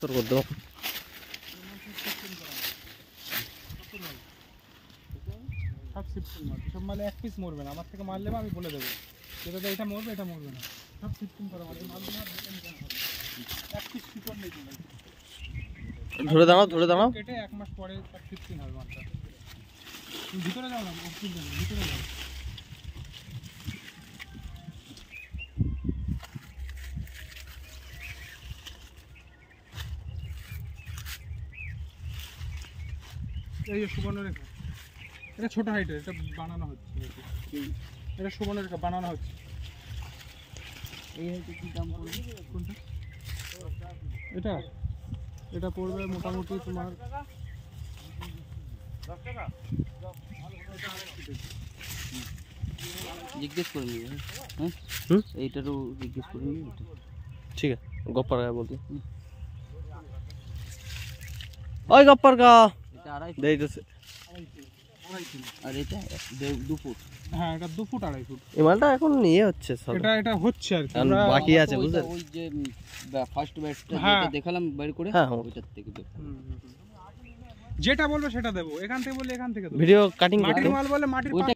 তোর কত সব 16 মাল সব মালে এক পিস মরবে না আমার থেকে মাল নেবে আমি বলে দেবো যেটা এটা মরবে এটা মরবে না সব 16 করা মাল মাল না এক পিস পিছন নেই ধরে দাঁড়াও কেটে এক মাস পরে সব 16 হবে মালটা তুমি ভিতরে যাও না ভিতরে যাও এই যে সুবর্ণরেখা এটা ছোট হাইটের এটা বানানো হচ্ছে এটা সুবর্ণরেখা বানানো হচ্ছে এই হাইটে কি দাম পড়বে কোনটা এটা এটা পড়বে মোটামুটি তোমার 10 টাকা জিজ্ঞেস করে নিবে হ্যাঁ এইটারও জিজ্ঞেস করে নিবে ঠিক আছে গপ্পার গা বলতে ওই গপ্পার গা এটা আড়াই দেইতেছে আর এটা 2 ফুট হ্যাঁ এটা 2 ফুট 2.5 ফুট এই মালটা এখন নিয়ে হচ্ছে সব এটা হচ্ছে আর কি বাকি আছে বুঝছেন ওই যে ফার্স্ট ব্যাচটা যেটা দেখালাম বাইরে করে হ্যাঁ ওইটার থেকে দেখো যেটা বলবে সেটা দেবো এখান থেকে বললে এখান থেকে দেবো ভিডিও কাটিং মাটির মাল বলে মাটির